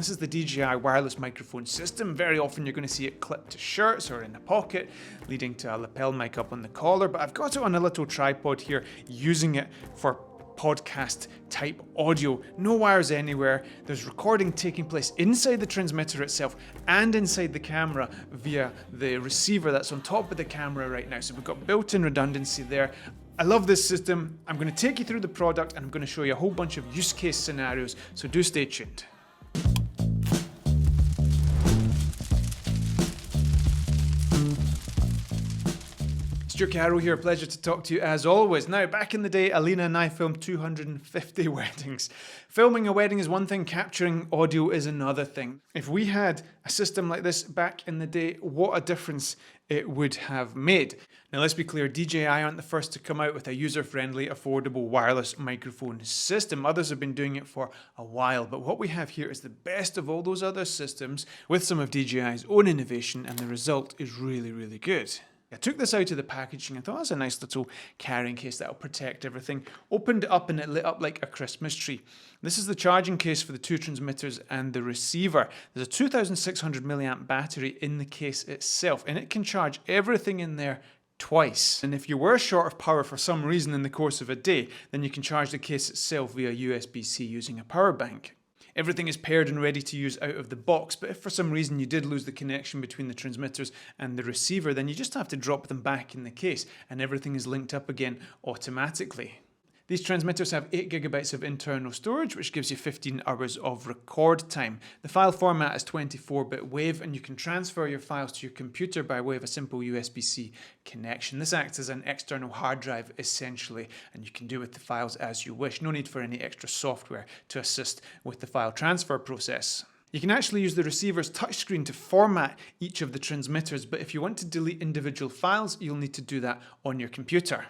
This is the DJI wireless microphone system. Very often you're going to see it clipped to shirts or in a pocket, leading to a lapel mic up on the collar, but I've got it on a little tripod here, using it for podcast type audio. No wires anywhere. There's recording taking place inside the transmitter itself and inside the camera via the receiver that's on top of the camera right now. So we've got built-in redundancy there. I love this system. I'm going to take you through the product and I'm going to show you a whole bunch of use case scenarios, so do stay tuned. Stewart Carroll here, pleasure to talk to you as always. Now, back in the day, Alina and I filmed 250 weddings. Filming a wedding is one thing, capturing audio is another thing. If we had a system like this back in the day, what a difference it would have made. Now let's be clear, DJI aren't the first to come out with a user-friendly, affordable wireless microphone system. Others have been doing it for a while, but what we have here is the best of all those other systems with some of DJI's own innovation, and the result is really, really good. I took this out of the packaging and thought that's a nice little carrying case that'll protect everything. Opened it up and it lit up like a Christmas tree. This is the charging case for the two transmitters and the receiver. There's a 2600 milliamp battery in the case itself, and it can charge everything in there twice. And if you were short of power for some reason in the course of a day, then you can charge the case itself via USB-C using a power bank. Everything is paired and ready to use out of the box, but if for some reason you did lose the connection between the transmitters and the receiver, then you just have to drop them back in the case and everything is linked up again automatically. These transmitters have 8 gigabytes of internal storage, which gives you 15 hours of record time. The file format is 24-bit WAV, and you can transfer your files to your computer by way of a simple USB-C connection. This acts as an external hard drive, essentially, and you can do with the files as you wish. No need for any extra software to assist with the file transfer process. You can actually use the receiver's touchscreen to format each of the transmitters, but if you want to delete individual files, you'll need to do that on your computer.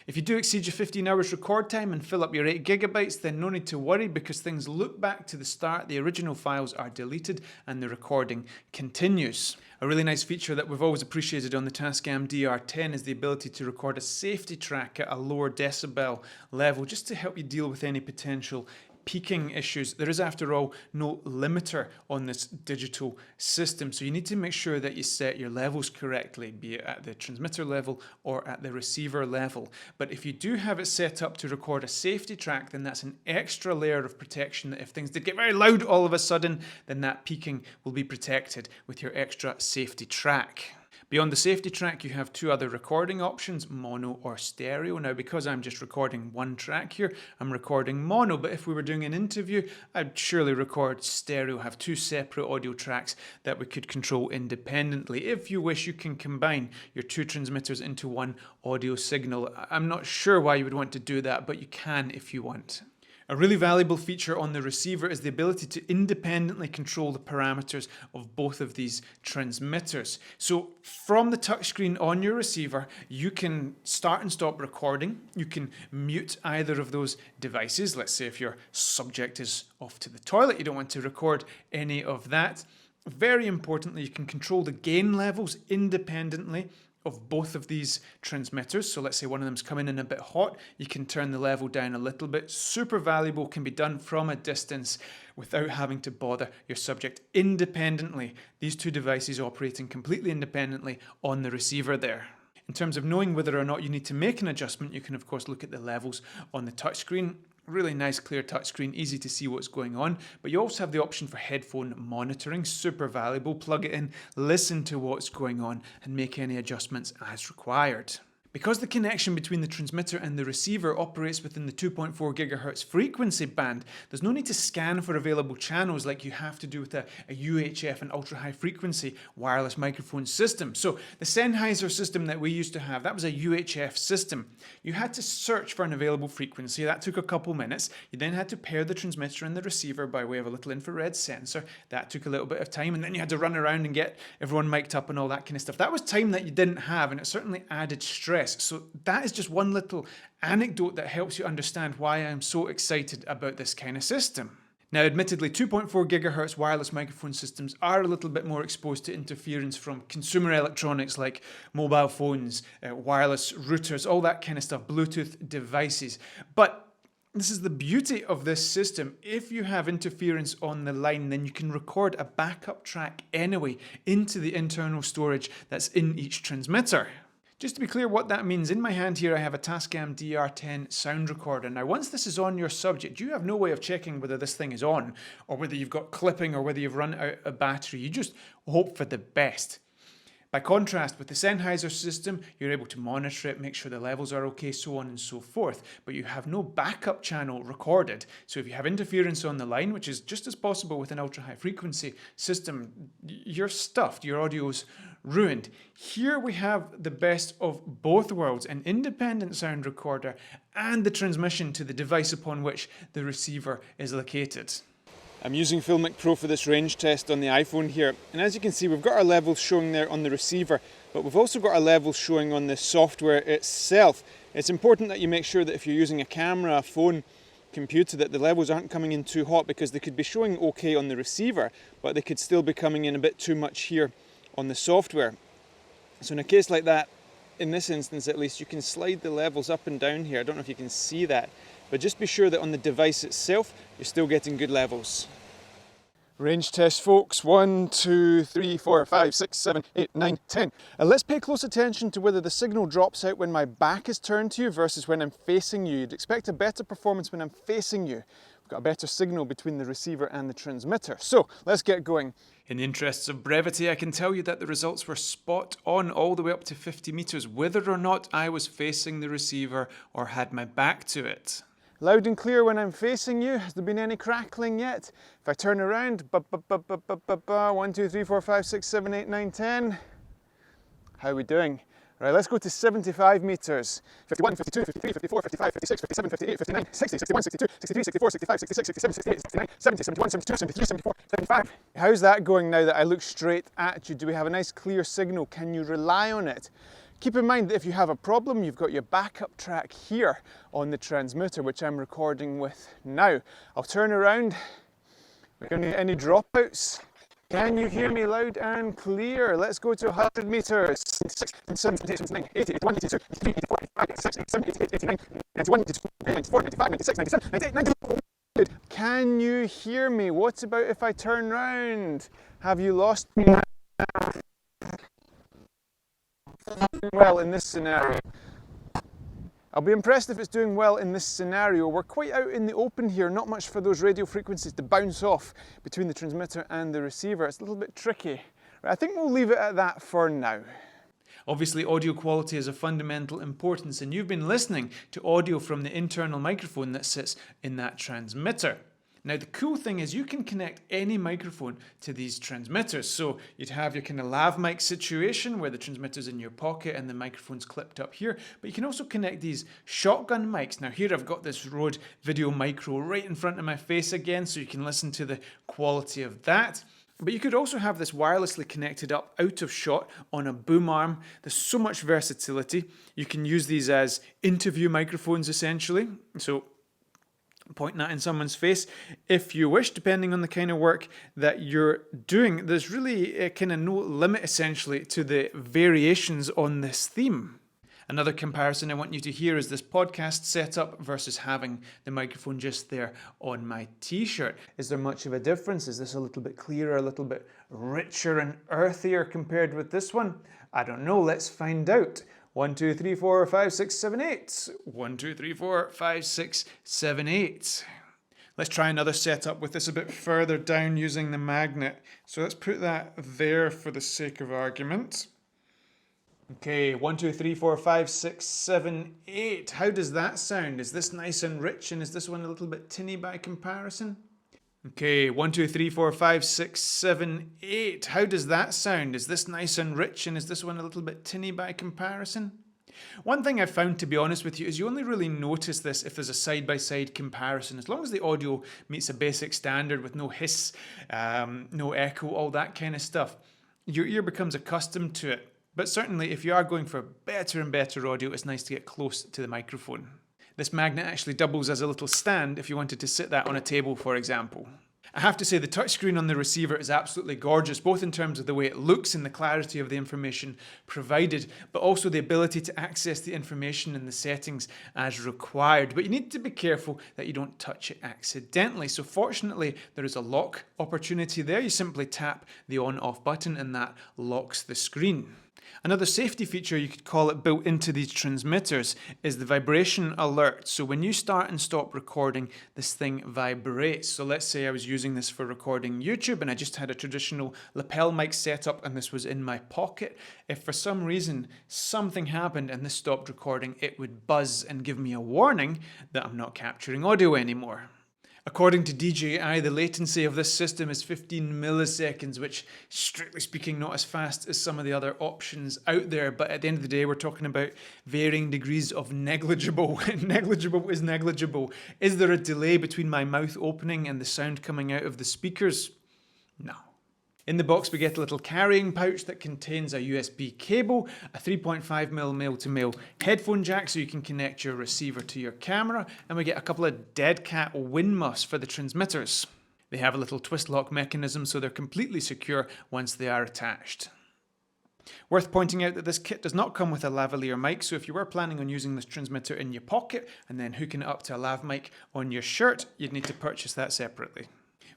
If you do exceed your 15 hours record time and fill up your 8 gigabytes, then no need to worry, because things loop back to the start, the original files are deleted and the recording continues. A really nice feature that we've always appreciated on the Tascam DR10 is the ability to record a safety track at a lower decibel level, just to help you deal with any potential peaking issues. There is, after all, no limiter on this digital system, so you need to make sure that you set your levels correctly, be it at the transmitter level or at the receiver level. But if you do have it set up to record a safety track, then that's an extra layer of protection, that if things did get very loud all of a sudden, then that peaking will be protected with your extra safety track. Beyond the safety track, you have two other recording options, mono or stereo. Now, because I'm just recording one track here, I'm recording mono, but if we were doing an interview, I'd surely record stereo, have two separate audio tracks that we could control independently. If you wish, you can combine your two transmitters into one audio signal. I'm not sure why you would want to do that, but you can if you want. A really valuable feature on the receiver is the ability to independently control the parameters of both of these transmitters. So from the touchscreen on your receiver, you can start and stop recording. You can mute either of those devices. Let's say if your subject is off to the toilet, you don't want to record any of that. Very importantly, you can control the gain levels independently of both of these transmitters. So let's say one of them's coming in a bit hot, you can turn the level down a little bit. Super valuable, can be done from a distance without having to bother your subject independently. These two devices operating completely independently on the receiver there. In terms of knowing whether or not you need to make an adjustment, you can of course look at the levels on the touchscreen. Really nice clear touchscreen, easy to see what's going on, but you also have the option for headphone monitoring, super valuable. Plug it in, listen to what's going on and make any adjustments as required. Because the connection between the transmitter and the receiver operates within the 2.4 GHz frequency band, there's no need to scan for available channels like you have to do with a UHF and ultra-high frequency wireless microphone system. So the Sennheiser system that we used to have, that was a UHF system. You had to search for an available frequency. That took a couple minutes. You then had to pair the transmitter and the receiver by way of a little infrared sensor. That took a little bit of time, and then you had to run around and get everyone mic'd up and all that kind of stuff. That was time that you didn't have, and it certainly added stress. So that is just one little anecdote that helps you understand why I'm so excited about this kind of system. Now, admittedly, 2.4 GHz wireless microphone systems are a little bit more exposed to interference from consumer electronics like mobile phones, wireless routers, all that kind of stuff, Bluetooth devices. But This is the beauty of this system. If you have interference on the line, then you can record a backup track anyway into the internal storage that's in each transmitter. Just to be clear what that means, in my hand here I have a Tascam DR10 sound recorder. Now once this is on your subject, you have no way of checking whether this thing is on, or whether you've got clipping, or whether you've run out of battery. You just hope for the best. By contrast, with the Sennheiser system, you're able to monitor it, make sure the levels are okay, so on and so forth, but you have no backup channel recorded. So if you have interference on the line, which is just as possible with an ultra-high frequency system, you're stuffed, your audio's ruined. Here we have the best of both worlds, an independent sound recorder and the transmission to the device upon which the receiver is located. I'm using Filmic Pro for this range test on the iPhone here, and as you can see we've got our levels showing there on the receiver, but we've also got our levels showing on the software itself. It's important that you make sure that if you're using a camera, a phone, computer, that the levels aren't coming in too hot, because they could be showing okay on the receiver, but they could still be coming in a bit too much here on the software. So in a case like that, in this instance at least, you can slide the levels up and down here. I don't know if you can see that, but just be sure that on the device itself, you're still getting good levels. Range test, folks. 1, 2, 3, 4, 5, 6, 7, 8, 9, 10. And let's pay close attention to whether the signal drops out when my back is turned to you versus when I'm facing you. You'd expect a better performance when I'm facing you. We've got a better signal between the receiver and the transmitter. So let's get going. In the interests of brevity, I can tell you that the results were spot on all the way up to 50 meters, whether or not I was facing the receiver or had my back to it. Loud and clear when I'm facing you. Has there been any crackling yet? If I turn around, 1, 2, 3, 4, 5, 6, 7, 8, 9, 10. How are we doing? Right, let's go to 75 meters. 51, 52, 53, 54, 55, 56, 57, 58, 59, 60, 61, 62, 63, 64, 65, 66, 67, 68, 69, 70, 71, 72, 73, 74, 75. How's that going now that I look straight at you? Do we have a nice clear signal? Can you rely on it? Keep in mind that if you have a problem, you've got your backup track here on the transmitter, which I'm recording with now. I'll turn around. We're going to need any dropouts. Can you hear me loud and clear? Let's go to 100 meters. 6, 7, 8, 9, 80, 81, 82, 83, 84, 85, 86, 87, 88, 89, 91, 92, 94, 95, 96, 97, 98, 99. Can you hear me? What about if I turn round? Have you lost me now? Well in this scenario. I'll be impressed if it's doing well in this scenario. We're quite out in the open here, not much for those radio frequencies to bounce off between the transmitter and the receiver. It's a little bit tricky. Right, I think we'll leave it at that for now. Obviously, audio quality is of fundamental importance, and you've been listening to audio from the internal microphone that sits in that transmitter. Now the cool thing is you can connect any microphone to these transmitters. So you'd have your kind of lav mic situation where the transmitter's in your pocket and the microphone's clipped up here. But you can also connect these shotgun mics. Now here I've got this Røde Video Micro right in front of my face again, so you can listen to the quality of that. But you could also have this wirelessly connected up out of shot on a boom arm. There's so much versatility. You can use these as interview microphones essentially. So point that in someone's face if you wish, depending on the kind of work that you're doing. There's really kind of no limit essentially to the variations on this theme. Another comparison I want you to hear is this podcast setup versus having the microphone just there on my t-shirt. Is there much of a difference? Is this a little bit clearer, a little bit richer and earthier compared with this one? I don't know, let's find out. 1, 2, 3, 4, 5, 6, 7, 8. 1, 2, 3, 4, 5, 6, 7, 8. Let's try another setup with this a bit further down using the magnet. So let's put that there for the sake of argument. Okay, 1, 2, 3, 4, 5, 6, 7, 8. How does that sound? Is this nice and rich, and is this one a little bit tinny by comparison? Okay, 1, 2, 3, 4, 5, 6, 7, 8. How does that sound? Is this nice and rich, and is this one a little bit tinny by comparison? One thing I've found, to be honest with you, is you only really notice this if there's a side-by-side comparison. As long as the audio meets a basic standard with no hiss, no echo, all that kind of stuff, your ear becomes accustomed to it. But certainly, if you are going for better and better audio, it's nice to get close to the microphone. This magnet actually doubles as a little stand if you wanted to sit that on a table, for example. I have to say the touchscreen on the receiver is absolutely gorgeous, both in terms of the way it looks and the clarity of the information provided, but also the ability to access the information in the settings as required. But you need to be careful that you don't touch it accidentally. So fortunately, there is a lock opportunity there. You simply tap the on-off button and that locks the screen. Another safety feature, you could call it, built into these transmitters is the vibration alert. So when you start and stop recording, this thing vibrates. So let's say I was using this for recording YouTube and I just had a traditional lapel mic set up and this was in my pocket. If for some reason something happened and this stopped recording, it would buzz and give me a warning that I'm not capturing audio anymore. According to DJI, the latency of this system is 15 milliseconds, which, strictly speaking, not as fast as some of the other options out there. But at the end of the day, we're talking about varying degrees of negligible. Negligible is negligible. Is there a delay between my mouth opening and the sound coming out of the speakers? No. In the box, we get a little carrying pouch that contains a USB cable, a 3.5mm male-to-male headphone jack so you can connect your receiver to your camera, and we get a couple of dead cat wind muffs for the transmitters. They have a little twist lock mechanism so they're completely secure once they are attached. Worth pointing out that this kit does not come with a lavalier mic, so if you were planning on using this transmitter in your pocket and then hooking it up to a lav mic on your shirt, you'd need to purchase that separately.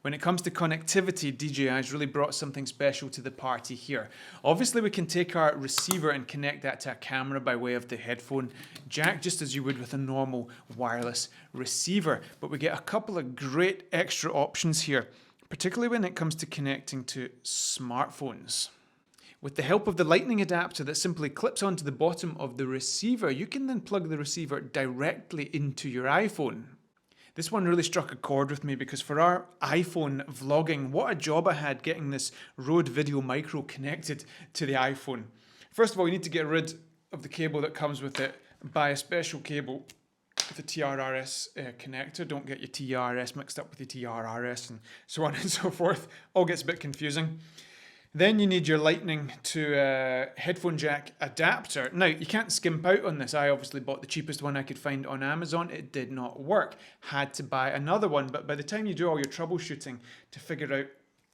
When it comes to connectivity, DJI's really brought something special to the party here. Obviously, we can take our receiver and connect that to a camera by way of the headphone jack, just as you would with a normal wireless receiver. But we get a couple of great extra options here, particularly when it comes to connecting to smartphones. With the help of the lightning adapter that simply clips onto the bottom of the receiver, you can then plug the receiver directly into your iPhone. This one really struck a chord with me because for our iPhone vlogging, what a job I had getting this Røde Video Micro connected to the iPhone. First of all, you need to get rid of the cable that comes with it. Buy a special cable with a TRRS connector. Don't get your TRS mixed up with your TRRS and so on and so forth. All gets a bit confusing. Then you need your lightning to headphone jack adapter. Now, you can't skimp out on this. I obviously bought the cheapest one I could find on Amazon. It did not work. Had to buy another one. But by the time you do all your troubleshooting to figure out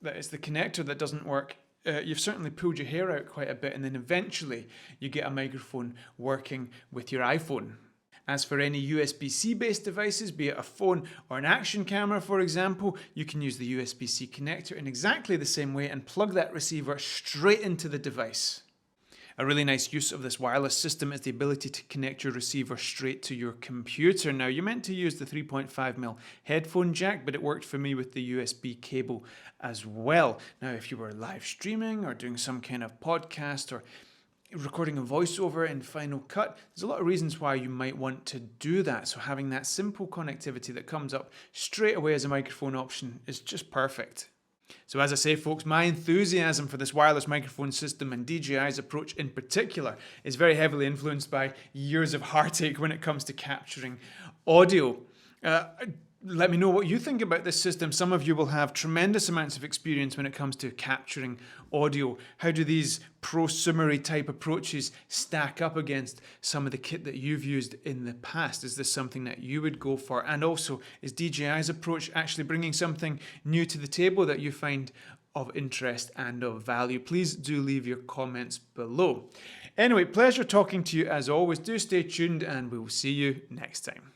that it's the connector that doesn't work, you've certainly pulled your hair out quite a bit. And then eventually you get a microphone working with your iPhone. As for any USB-C based devices, be it a phone or an action camera, for example, you can use the USB-C connector in exactly the same way and plug that receiver straight into the device. A really nice use of this wireless system is the ability to connect your receiver straight to your computer. Now, you're meant to use the 3.5mm headphone jack, but it worked for me with the USB cable as well. Now, if you were live streaming or doing some kind of podcast or recording a voiceover in Final Cut, there's a lot of reasons why you might want to do that. So having that simple connectivity that comes up straight away as a microphone option is just perfect. So as I say, folks, my enthusiasm for this wireless microphone system and DJI's approach in particular is very heavily influenced by years of heartache when it comes to capturing audio. Let me know what you think about this system. Some of you will have tremendous amounts of experience when it comes to capturing audio. How do these prosummary type approaches stack up against some of the kit that you've used in the past? Is this something that you would go for? And also, is DJI's approach actually bringing something new to the table that you find of interest and of value? Please do leave your comments below. Anyway, pleasure talking to you as always. Do stay tuned and we will see you next time.